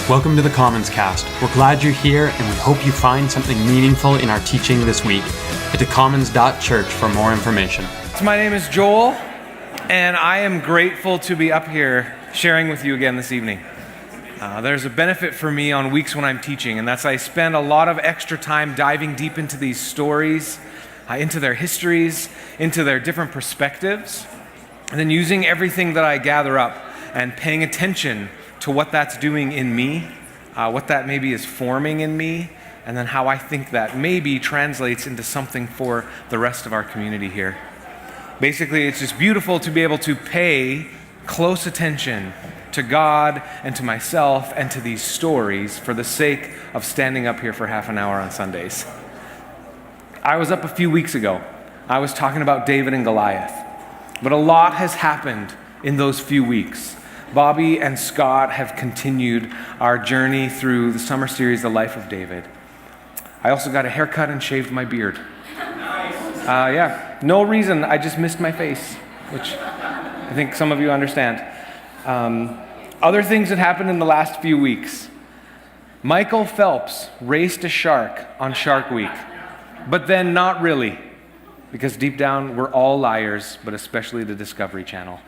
Welcome to the Commons Cast. We're glad you're here and we hope you find something meaningful in our teaching this week. Head to commons.church for more information. So my name is Joel, and I am grateful to be up here sharing with you again this evening. There's a benefit for me on weeks when I'm teaching, and that's I spend a lot of extra time diving deep into these stories, into their histories, into their different perspectives, and then using everything that I gather up and paying attention to what that's doing in me, what that maybe is forming in me, and then how I think that maybe translates into something for the rest of our community here. Basically, it's just beautiful to be able to pay close attention to God and to myself and to these stories for the sake of standing up here for half an hour on Sundays. I was up a few weeks ago. I was talking about David and Goliath. But a lot has happened in those few weeks. Bobby and Scott have continued our journey through the summer series, The Life of David. I also got a haircut and shaved my beard. No reason, I just missed my face, which I think some of you understand. Other things that happened in the last few weeks. Michael Phelps raced a shark on Shark Week, but then not really, because deep down we're all liars, but especially the Discovery Channel.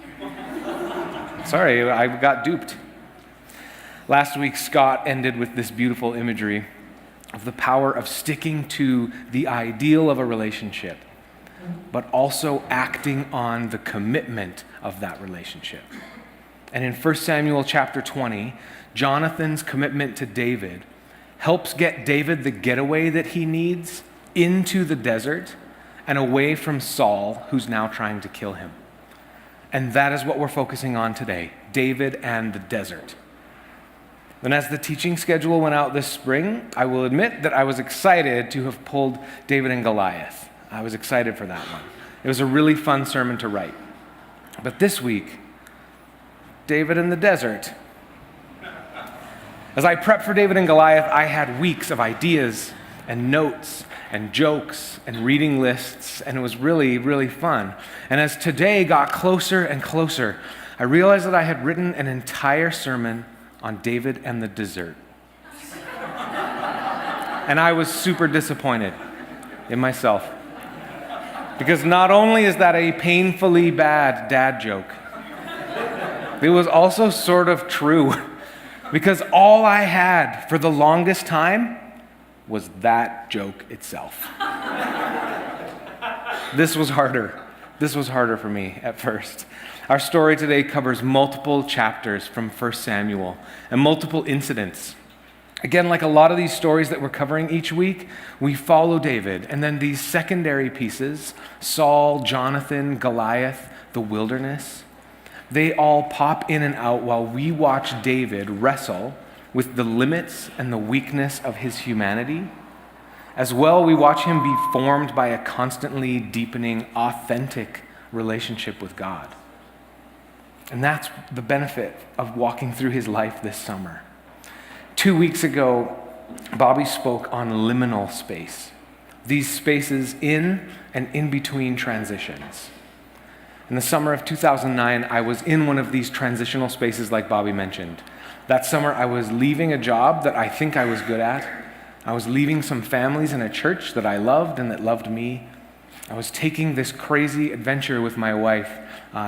Sorry, I got duped. Last week, Scott ended with this beautiful imagery of the power of sticking to the ideal of a relationship, but also acting on the commitment of that relationship. And in 1 Samuel chapter 20, Jonathan's commitment to David helps get David the getaway that he needs into the desert and away from Saul, who's now trying to kill him. And that is what we're focusing on today, David and the desert. And as the teaching schedule went out this spring, I will admit that I was excited to have pulled David and Goliath. I was excited for that one. It was a really fun sermon to write. But this week, David and the desert. As I prepped for David and Goliath, I had weeks of ideas and notes and jokes and reading lists, and it was really, really fun. And as today got closer and closer, I realized that I had written an entire sermon on David and the desert. And I was super disappointed in myself. Because not only is that a painfully bad dad joke, it was also sort of true. Because all I had for the longest time was that joke itself. This was harder. This was harder for me at first. Our story today covers multiple chapters from 1 Samuel and multiple incidents. Again, like a lot of these stories that we're covering each week, we follow David, and then these secondary pieces, Saul, Jonathan, Goliath, the wilderness, they all pop in and out while we watch David wrestle with the limits and the weakness of his humanity. As well, we watch him be formed by a constantly deepening, authentic relationship with God. And that's the benefit of walking through his life this summer. 2 weeks ago, Bobby spoke on liminal space, these spaces in and in between transitions. In the summer of 2009, I was in one of these transitional spaces like Bobby mentioned. That summer, I was leaving a job that I think I was good at. I was leaving some families in a church that I loved and that loved me. I was taking this crazy adventure with my wife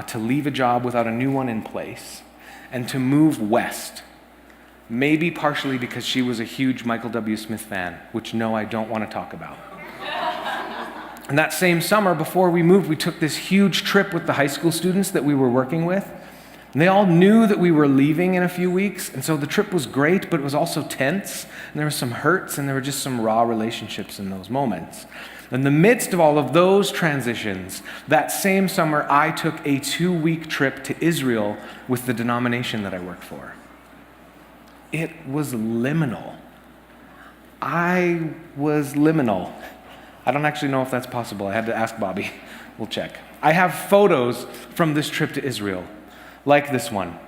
to leave a job without a new one in place and to move west. Maybe partially because she was a huge Michael W. Smith fan, which no, I don't want to talk about. And that same summer, before we moved, we took this huge trip with the high school students that we were working with. And they all knew that we were leaving in a few weeks, and so the trip was great, but it was also tense, and there were some hurts, and there were just some raw relationships in those moments. In the midst of all of those transitions, that same summer, I took a 2-week trip to Israel with the denomination that I work for. It was liminal. I was liminal. I don't actually know if that's possible. I had to ask Bobby. We'll check. I have photos from this trip to Israel, like this one,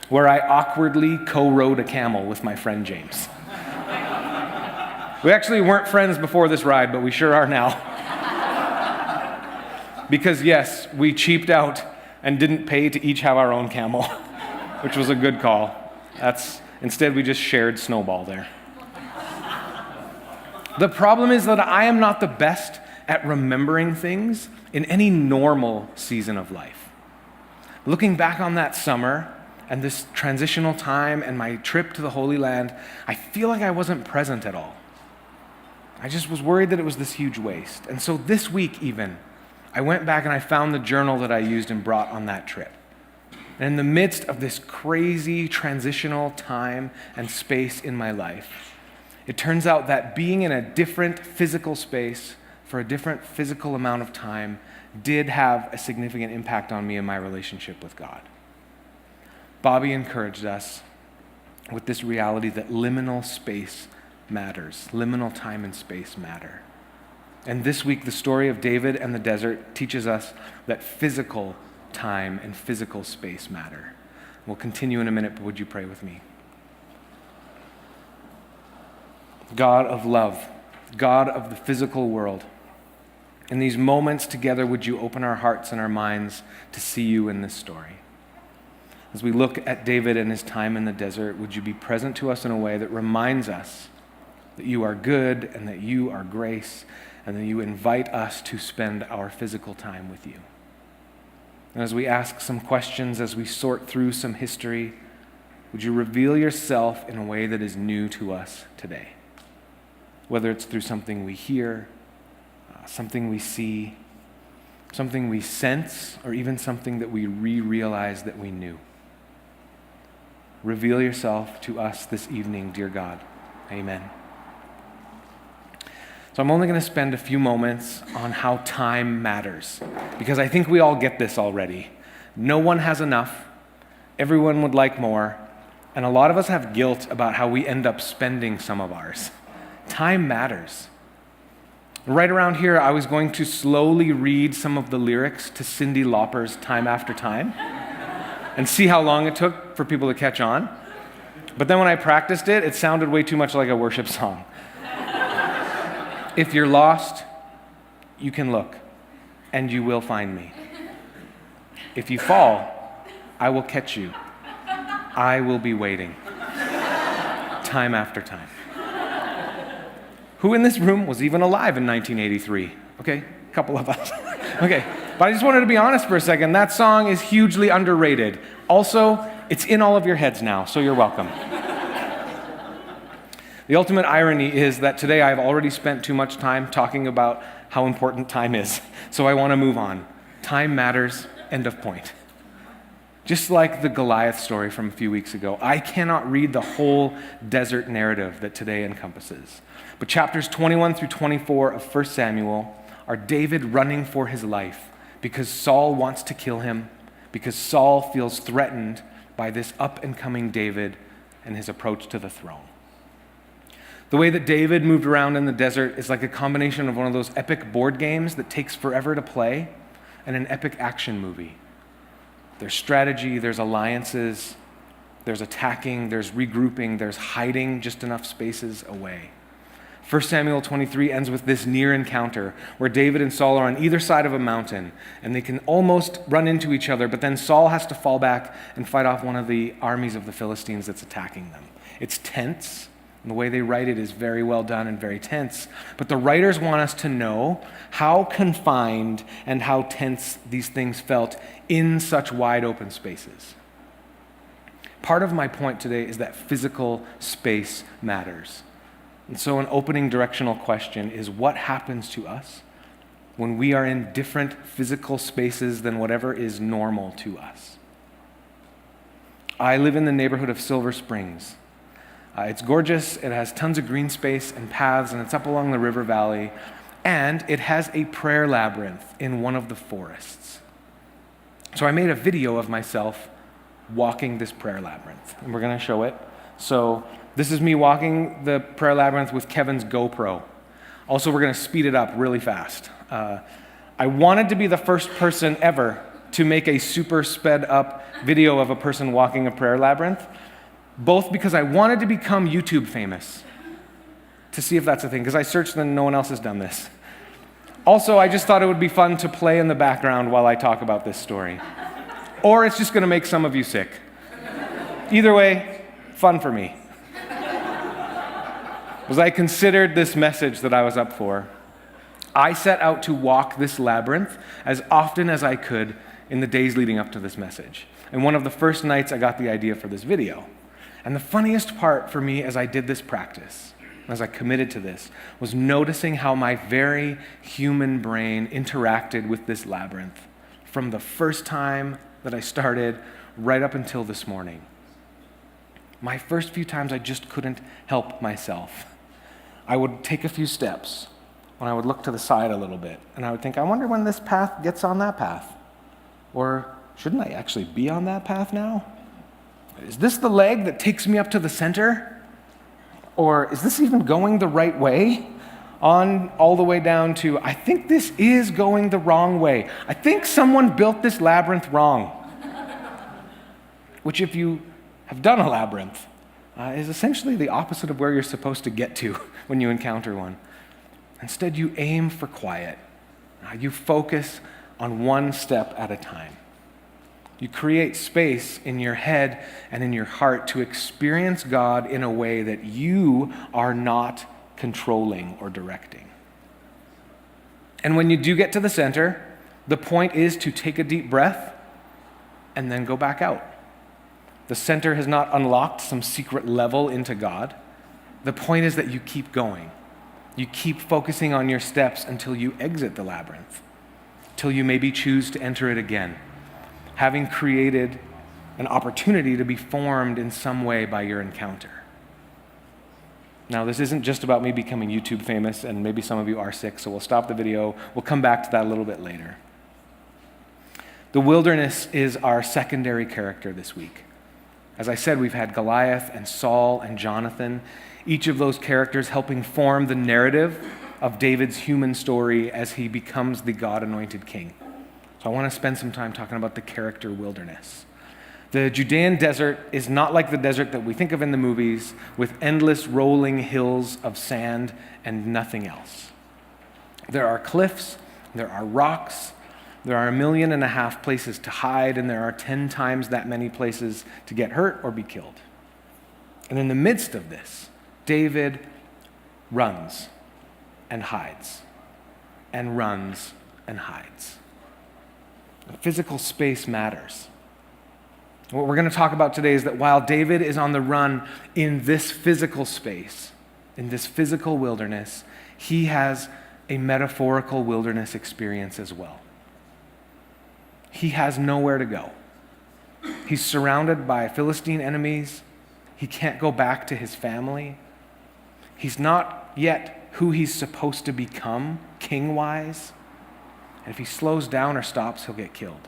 where I awkwardly co-rode a camel with my friend James. We actually weren't friends before this ride, but we sure are now. Because yes, we cheaped out and didn't pay to each have our own camel, which was a good call. Instead, we just shared Snowball there. The problem is that I am not the best at remembering things in any normal season of life. Looking back on that summer and this transitional time and my trip to the Holy Land, I feel like I wasn't present at all. I just was worried that it was this huge waste. And so this week even, I went back and I found the journal that I used and brought on that trip. And in the midst of this crazy transitional time and space in my life, it turns out that being in a different physical space for a different physical amount of time did have a significant impact on me and my relationship with God. Bobby encouraged us with this reality that liminal space matters. Liminal time and space matter. And this week, the story of David and the desert teaches us that physical time and physical space matter. We'll continue in a minute, but would you pray with me? God of love, God of the physical world, in these moments together, would you open our hearts and our minds to see you in this story? As we look at David and his time in the desert, would you be present to us in a way that reminds us that you are good and that you are grace and that you invite us to spend our physical time with you. And as we ask some questions, as we sort through some history, would you reveal yourself in a way that is new to us today? Whether it's through something we hear, something we see, something we sense, or even something that we realize that we knew. Reveal yourself to us this evening, dear God. Amen. So I'm only going to spend a few moments on how time matters, because I think we all get this already. No one has enough. Everyone would like more. And a lot of us have guilt about how we end up spending some of ours. Time matters. Right around here, I was going to slowly read some of the lyrics to Cyndi Lauper's Time After Time and see how long it took for people to catch on. But then when I practiced it, it sounded way too much like a worship song. If you're lost, you can look, and you will find me. If you fall, I will catch you. I will be waiting. Time after time. Who in this room was even alive in 1983? Okay, a couple of us. Okay, but I just wanted to be honest for a second. That song is hugely underrated. Also, it's in all of your heads now, so you're welcome. The ultimate irony is that today I've already spent too much time talking about how important time is, so I want to move on. Time matters, end of point. Just like the Goliath story from a few weeks ago, I cannot read the whole desert narrative that today encompasses. But chapters 21 through 24 of 1 Samuel are David running for his life because Saul wants to kill him, because Saul feels threatened by this up-and-coming David and his approach to the throne. The way that David moved around in the desert is like a combination of one of those epic board games that takes forever to play and an epic action movie. There's strategy, there's alliances, there's attacking, there's regrouping, there's hiding just enough spaces away. 1 Samuel 23 ends with this near encounter where David and Saul are on either side of a mountain and they can almost run into each other, but then Saul has to fall back and fight off one of the armies of the Philistines that's attacking them. It's tense, and the way they write it is very well done and very tense, but the writers want us to know how confined and how tense these things felt in such wide open spaces. Part of my point today is that physical space matters. And so an opening directional question is, what happens to us when we are in different physical spaces than whatever is normal to us? I live in the neighborhood of Silver Springs. It's gorgeous, it has tons of green space and paths, and it's up along the river valley, and it has a prayer labyrinth in one of the forests. So I made a video of myself walking this prayer labyrinth, and we're going to show it. So this is me walking the prayer labyrinth with Kevin's GoPro. Also, we're going to speed it up really fast. I wanted to be the first person ever to make a super sped up video of a person walking a prayer labyrinth, both because I wanted to become YouTube famous, to see if that's a thing, because I searched and no one else has done this. Also, I just thought it would be fun to play in the background while I talk about this story. Or it's just going to make some of you sick. Either way, fun for me. As I considered this message that I was up for, I set out to walk this labyrinth as often as I could in the days leading up to this message. And one of the first nights I got the idea for this video. And the funniest part for me as I did this practice, as I committed to this, was noticing how my very human brain interacted with this labyrinth from the first time that I started right up until this morning. My first few times I just couldn't help myself. I would take a few steps when I would look to the side a little bit, and I would think, I wonder when this path gets on that path. Or shouldn't I actually be on that path now? Is this the leg that takes me up to the center? Or is this even going the right way? On all the way down to, I think this is going the wrong way. I think someone built this labyrinth wrong. Which, if you have done a labyrinth, is essentially the opposite of where you're supposed to get to when you encounter one. Instead, you aim for quiet. You focus on one step at a time. You create space in your head and in your heart to experience God in a way that you are not controlling or directing. And when you do get to the center, the point is to take a deep breath and then go back out. The center has not unlocked some secret level into God. The point is that you keep going. You keep focusing on your steps until you exit the labyrinth, till you maybe choose to enter it again, having created an opportunity to be formed in some way by your encounter. Now, this isn't just about me becoming YouTube famous, and maybe some of you are sick, so we'll stop the video. We'll come back to that a little bit later. The wilderness is our secondary character this week. As I said, we've had Goliath and Saul and Jonathan, each of those characters helping form the narrative of David's human story as he becomes the God-anointed king. So I want to spend some time talking about the character wilderness. The Judean desert is not like the desert that we think of in the movies, with endless rolling hills of sand and nothing else. There are cliffs, there are rocks, there are 1.5 million places to hide, and there are 10 times that many places to get hurt or be killed. And in the midst of this, David runs and hides, and runs and hides. Physical space matters. What we're going to talk about today is that while David is on the run in this physical space, in this physical wilderness, he has a metaphorical wilderness experience as well. He has nowhere to go. He's surrounded by Philistine enemies. He can't go back to his family. He's not yet who he's supposed to become, king-wise. And if he slows down or stops, he'll get killed.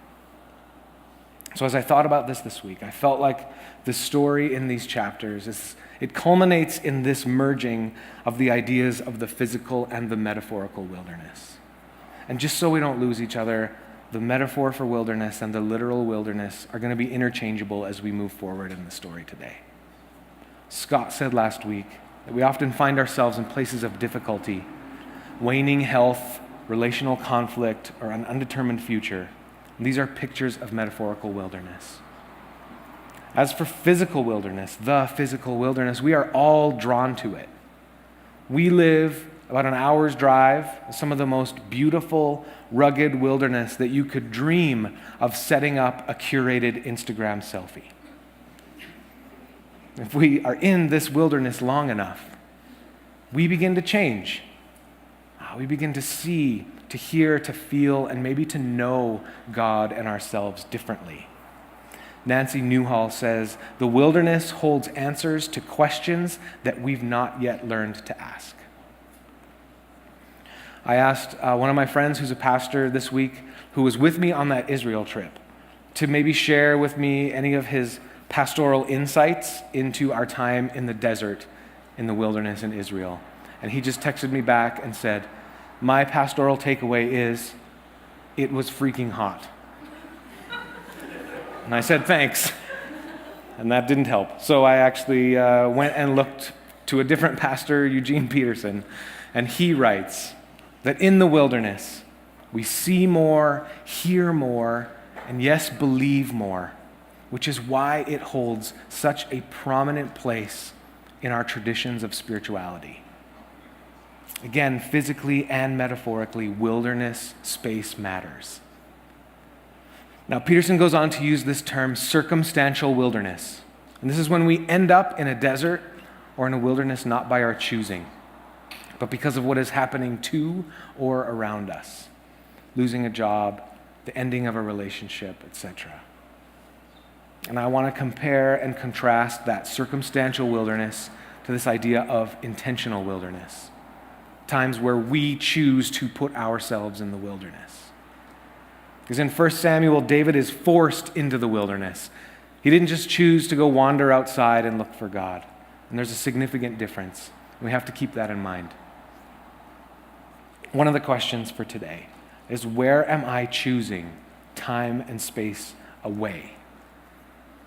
So as I thought about this week, I felt like the story in these chapters, it culminates in this merging of the ideas of the physical and the metaphorical wilderness. And just so we don't lose each other, the metaphor for wilderness and the literal wilderness are going to be interchangeable as we move forward in the story today. Scott said last week that we often find ourselves in places of difficulty, waning health, relational conflict, or an undetermined future. And these are pictures of metaphorical wilderness. As for physical wilderness, the physical wilderness, we are all drawn to it. We live about an hour's drive, some of the most beautiful, rugged wilderness that you could dream of setting up a curated Instagram selfie. If we are in this wilderness long enough, we begin to change. We begin to see, to hear, to feel, and maybe to know God and ourselves differently. Nancy Newhall says, "The wilderness holds answers to questions that we've not yet learned to ask." I asked one of my friends who's a pastor this week, who was with me on that Israel trip, to maybe share with me any of his pastoral insights into our time in the desert, in the wilderness in Israel. And he just texted me back and said, "My pastoral takeaway is, it was freaking hot." And I said, "Thanks." And that didn't help. So I actually went and looked to a different pastor, Eugene Peterson, and he writes that in the wilderness, we see more, hear more, and yes, believe more, which is why it holds such a prominent place in our traditions of spirituality. Again, physically and metaphorically, wilderness space matters. Now, Peterson goes on to use this term circumstantial wilderness. And this is when we end up in a desert or in a wilderness not by our choosing, but because of what is happening to or around us. Losing a job, the ending of a relationship, etc. And I want to compare and contrast that circumstantial wilderness to this idea of intentional wilderness. Times where we choose to put ourselves in the wilderness. Because in 1 Samuel, David is forced into the wilderness. He didn't just choose to go wander outside and look for God. And there's a significant difference. We have to keep that in mind. One of the questions for today is, where am I choosing time and space away?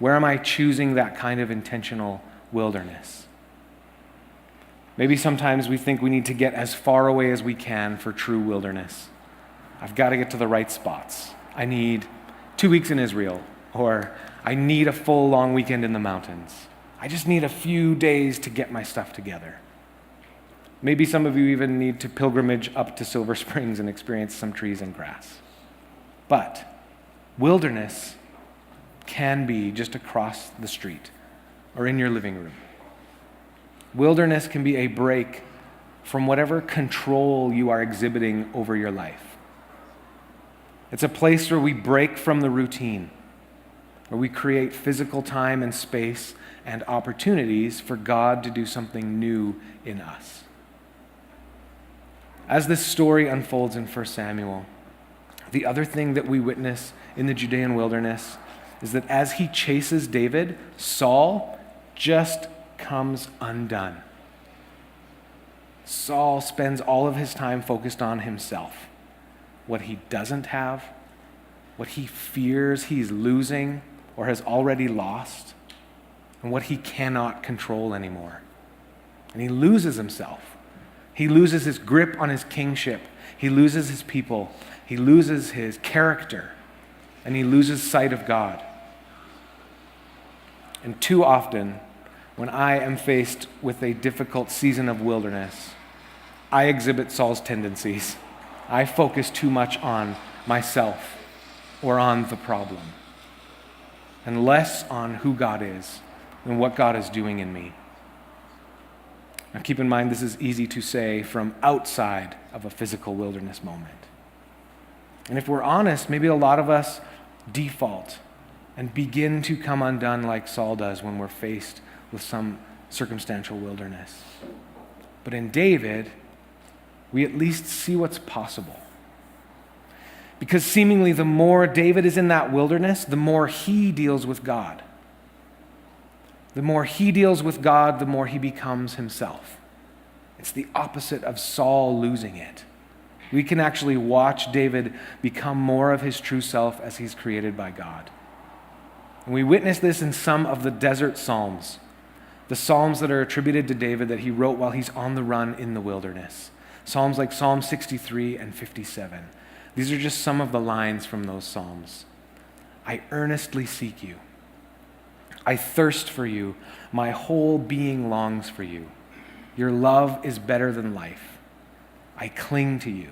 Where am I choosing that kind of intentional wilderness? Maybe sometimes we think we need to get as far away as we can for true wilderness. I've got to get to the right spots. I need 2 weeks in Israel, or I need a full long weekend in the mountains. I just need a few days to get my stuff together. Maybe some of you even need to pilgrimage up to Silver Springs and experience some trees and grass. But wilderness can be just across the street or in your living room. Wilderness can be a break from whatever control you are exhibiting over your life. It's a place where we break from the routine, where we create physical time and space and opportunities for God to do something new in us. As this story unfolds in 1 Samuel, the other thing that we witness in the Judean wilderness is that as he chases David, Saul just comes undone. Saul spends all of his time focused on himself, what he doesn't have, what he fears he's losing or has already lost, and what he cannot control anymore. And he loses himself. He loses his grip on his kingship. He loses his people. He loses his character. And he loses sight of God. And too often, when I am faced with a difficult season of wilderness, I exhibit Saul's tendencies. I focus too much on myself or on the problem, and less on who God is and what God is doing in me. Now keep in mind, this is easy to say from outside of a physical wilderness moment. And if we're honest, maybe a lot of us default and begin to come undone like Saul does when we're faced with some circumstantial wilderness. But in David, we at least see what's possible. Because seemingly the more David is in that wilderness, the more he deals with God. The more he deals with God, the more he becomes himself. It's the opposite of Saul losing it. We can actually watch David become more of his true self as he's created by God. And we witness this in some of the desert psalms, the psalms that are attributed to David that he wrote while he's on the run in the wilderness. Psalms like Psalm 63 and 57. These are just some of the lines from those psalms. I earnestly seek you. I thirst for you. My whole being longs for you. Your love is better than life. I cling to you.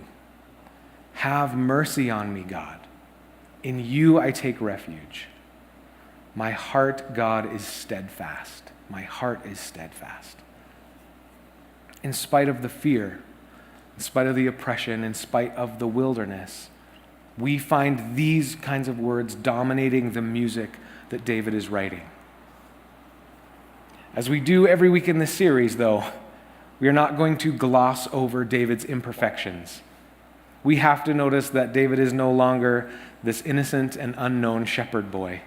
Have mercy on me, God. In you I take refuge. My heart, God, is steadfast. My heart is steadfast. In spite of the fear, in spite of the oppression, in spite of the wilderness, we find these kinds of words dominating the music that David is writing. As we do every week in this series, though, we are not going to gloss over David's imperfections. We have to notice that David is no longer this innocent and unknown shepherd boy.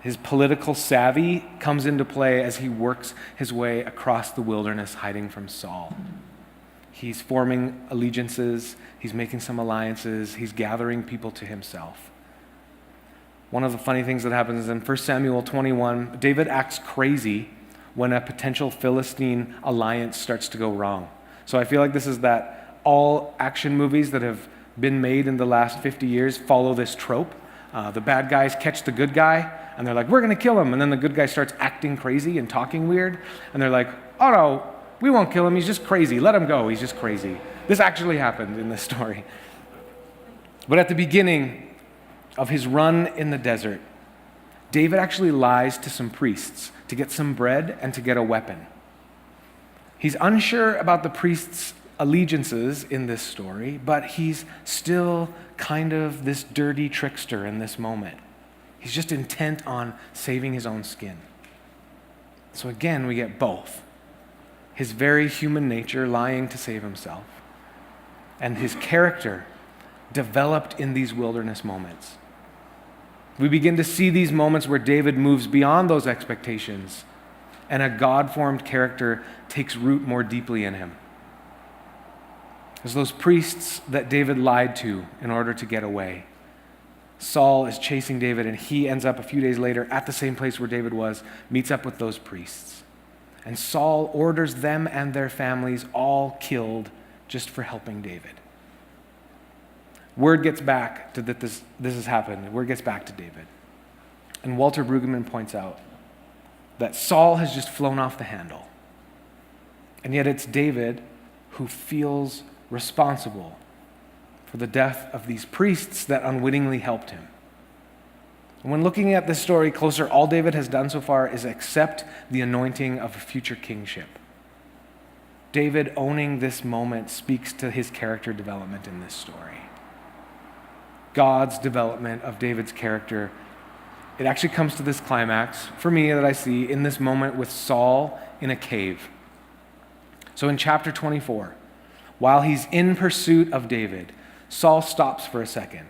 His political savvy comes into play as he works his way across the wilderness, hiding from Saul. He's forming allegiances, he's making some alliances, he's gathering people to himself. One of the funny things that happens is in 1 Samuel 21, David acts crazy when a potential Philistine alliance starts to go wrong. So I feel like this is that all action movies that have been made in the last 50 years follow this trope. The bad guys catch the good guy, and they're like, we're going to kill him. And then the good guy starts acting crazy and talking weird. And they're like, oh no, we won't kill him. He's just crazy. Let him go. He's just crazy. This actually happened in this story. But at the beginning of his run in the desert, David actually lies to some priests to get some bread and to get a weapon. He's unsure about the priests' allegiances in this story, but he's still kind of this dirty trickster in this moment. He's just intent on saving his own skin. So again, we get both. His very human nature lying to save himself, and his character developed in these wilderness moments. We begin to see these moments where David moves beyond those expectations, and a God-formed character takes root more deeply in him. There's those priests that David lied to in order to get away. Saul is chasing David, and he ends up a few days later at the same place where David was, meets up with those priests. And Saul orders them and their families all killed just for helping David. Word gets back to that this has happened. Word gets back to David. And Walter Brueggemann points out that Saul has just flown off the handle. And yet it's David who feels responsible for the death of these priests that unwittingly helped him. And when looking at this story closer, all David has done so far is accept the anointing of a future kingship. David owning this moment speaks to his character development in this story. God's development of David's character, it actually comes to this climax, for me, that I see in this moment with Saul in a cave. So in chapter 24, while he's in pursuit of David, Saul stops for a second,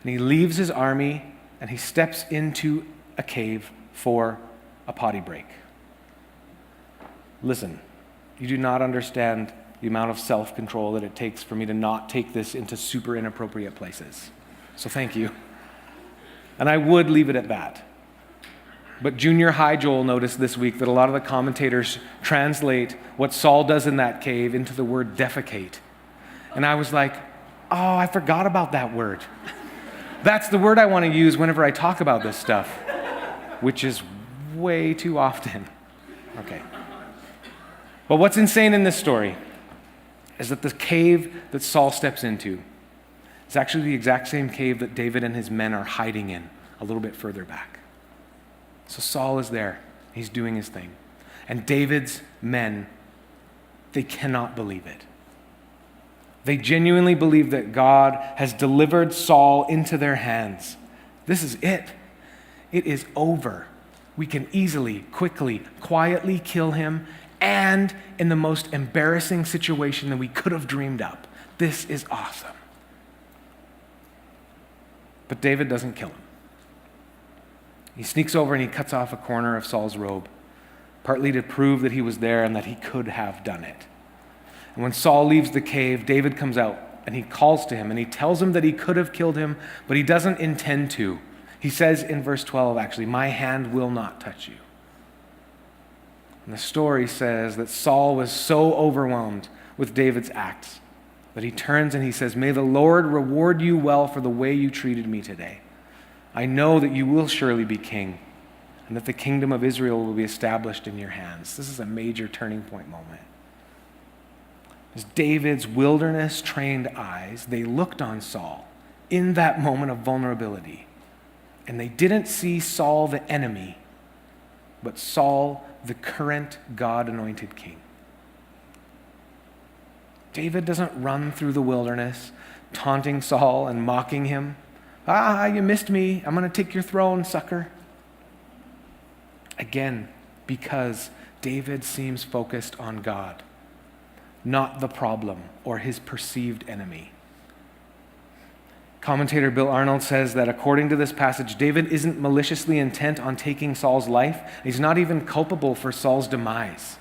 and he leaves his army, and he steps into a cave for a potty break. Listen, you do not understand the amount of self-control that it takes for me to not take this into super inappropriate places. So thank you. And I would leave it at that. But junior high Joel noticed this week that a lot of the commentators translate what Saul does in that cave into the word defecate. And I was like, oh, I forgot about that word. That's the word I want to use whenever I talk about this stuff, which is way too often. Okay. But what's insane in this story is that the cave that Saul steps into is actually the exact same cave that David and his men are hiding in a little bit further back. So Saul is there. He's doing his thing. And David's men, they cannot believe it. They genuinely believe that God has delivered Saul into their hands. This is it. It is over. We can easily, quickly, quietly kill him, and in the most embarrassing situation that we could have dreamed up. This is awesome. But David doesn't kill him. He sneaks over and he cuts off a corner of Saul's robe, partly to prove that he was there and that he could have done it. And when Saul leaves the cave, David comes out and he calls to him and he tells him that he could have killed him, but he doesn't intend to. He says in verse 12, actually, my hand will not touch you. And the story says that Saul was so overwhelmed with David's acts that he turns and he says, may the Lord reward you well for the way you treated me today. I know that you will surely be king and that the kingdom of Israel will be established in your hands. This is a major turning point moment. As David's wilderness-trained eyes, they looked on Saul in that moment of vulnerability. And they didn't see Saul the enemy, but Saul the current God-anointed king. David doesn't run through the wilderness, taunting Saul and mocking him. You missed me. I'm going to take your throne, sucker. Again, because David seems focused on God, not the problem or his perceived enemy. Commentator Bill Arnold says that according to this passage, David isn't maliciously intent on taking Saul's life. He's not even culpable for Saul's demise.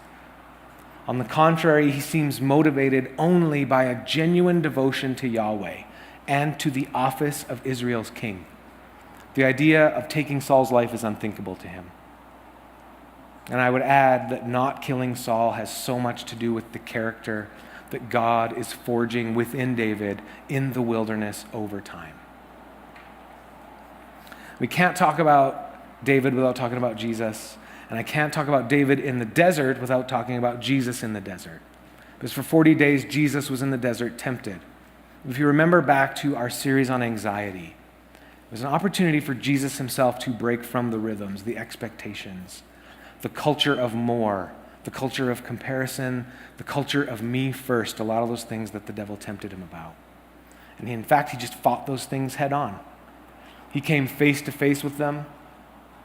On the contrary, he seems motivated only by a genuine devotion to Yahweh and to the office of Israel's king. The idea of taking Saul's life is unthinkable to him. And I would add that not killing Saul has so much to do with the character that God is forging within David in the wilderness over time. We can't talk about David without talking about Jesus, and I can't talk about David in the desert without talking about Jesus in the desert. Because for 40 days, Jesus was in the desert tempted. If you remember back to our series on anxiety, it was an opportunity for Jesus himself to break from the rhythms, the expectations, the culture of more, the culture of comparison, the culture of me first, a lot of those things that the devil tempted him about. And in fact, he just fought those things head on. He came face to face with them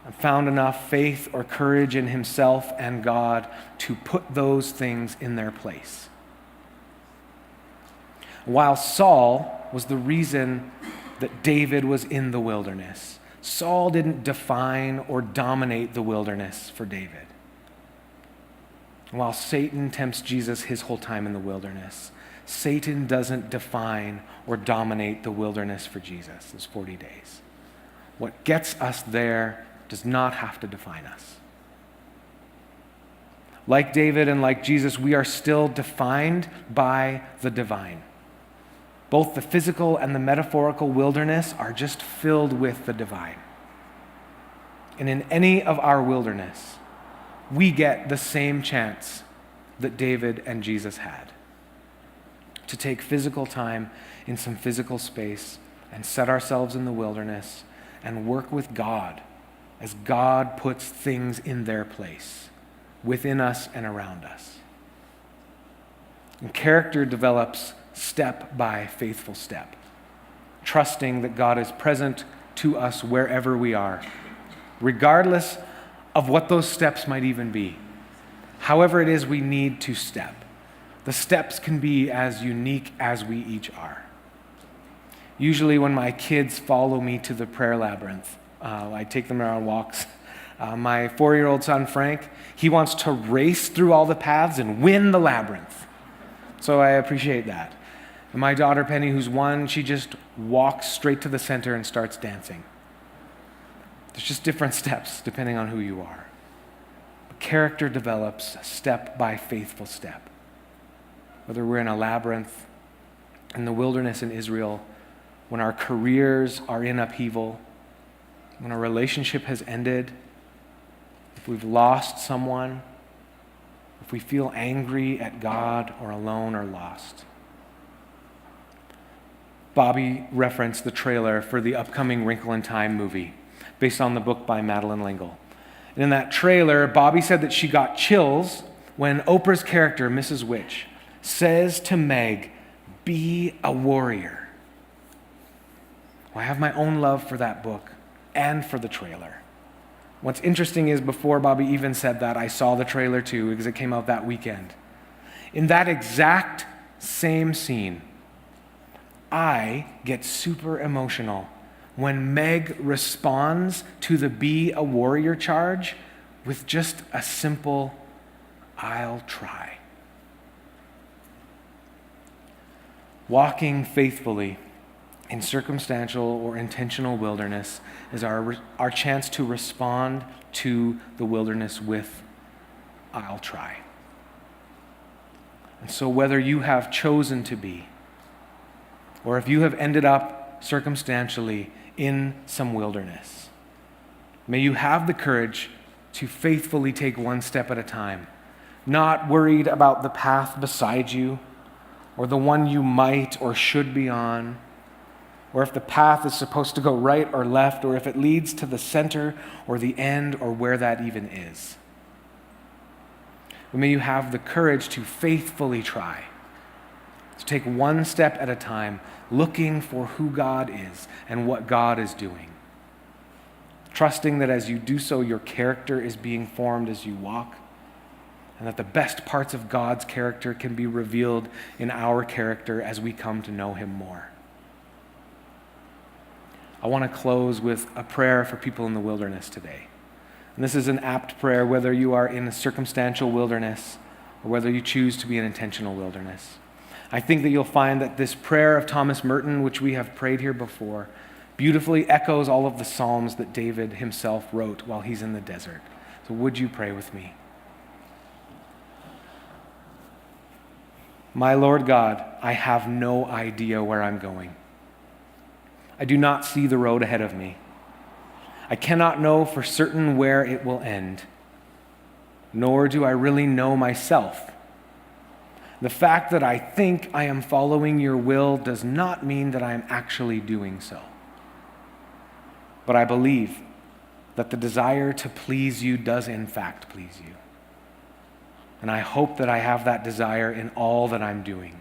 and found enough faith or courage in himself and God to put those things in their place. While Saul was the reason that David was in the wilderness, Saul didn't define or dominate the wilderness for David. While Satan tempts Jesus his whole time in the wilderness, Satan doesn't define or dominate the wilderness for Jesus, those 40 days. What gets us there does not have to define us. Like David and like Jesus, we are still defined by the divine. Both the physical and the metaphorical wilderness are just filled with the divine. And in any of our wilderness, we get the same chance that David and Jesus had to take physical time in some physical space and set ourselves in the wilderness and work with God as God puts things in their place within us and around us. And character develops step by faithful step, trusting that God is present to us wherever we are, regardless of what those steps might even be. However it is we need to step. The steps can be as unique as we each are. Usually when my kids follow me to the prayer labyrinth, I take them around walks. My 4-year-old son, Frank, he wants to race through all the paths and win the labyrinth. So I appreciate that. And my daughter, Penny, who's 1, she just walks straight to the center and starts dancing. There's just different steps depending on who you are. But character develops step by faithful step. Whether we're in a labyrinth, in the wilderness in Israel, when our careers are in upheaval, when a relationship has ended, if we've lost someone, if we feel angry at God or alone or lost. Bobby referenced the trailer for the upcoming Wrinkle in Time movie, based on the book by Madeleine L'Engle. And in that trailer, Bobby said that she got chills when Oprah's character, Mrs. Witch, says to Meg, "Be a warrior." Well, I have my own love for that book and for the trailer. What's interesting is before Bobby even said that, I saw the trailer too because it came out that weekend. In that exact same scene, I get super emotional when Meg responds to the "be a warrior" charge with just a simple, "I'll try." Walking faithfully in circumstantial or intentional wilderness is our chance to respond to the wilderness with, "I'll try." And so whether you have chosen to be, or if you have ended up circumstantially in some wilderness, may you have the courage to faithfully take one step at a time, not worried about the path beside you, or the one you might or should be on, or if the path is supposed to go right or left, or if it leads to the center or the end, or where that even is. But may you have the courage to faithfully try, to take one step at a time, looking for who God is and what God is doing. Trusting that as you do so, your character is being formed as you walk, and that the best parts of God's character can be revealed in our character as we come to know him more. I want to close with a prayer for people in the wilderness today. And this is an apt prayer whether you are in a circumstantial wilderness or whether you choose to be an intentional wilderness. I think that you'll find that this prayer of Thomas Merton, which we have prayed here before, beautifully echoes all of the Psalms that David himself wrote while he's in the desert. So would you pray with me? My Lord God, I have no idea where I'm going. I do not see the road ahead of me. I cannot know for certain where it will end, nor do I really know myself. The fact that I think I am following your will does not mean that I am actually doing so. But I believe that the desire to please you does in fact please you. And I hope that I have that desire in all that I'm doing.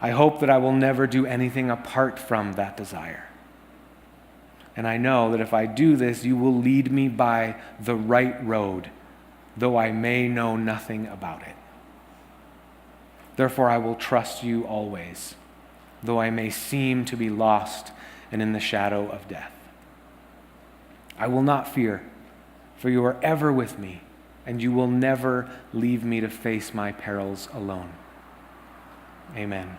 I hope that I will never do anything apart from that desire. And I know that if I do this, you will lead me by the right road, though I may know nothing about it. Therefore, I will trust you always, though I may seem to be lost and in the shadow of death. I will not fear, for you are ever with me, and you will never leave me to face my perils alone. Amen.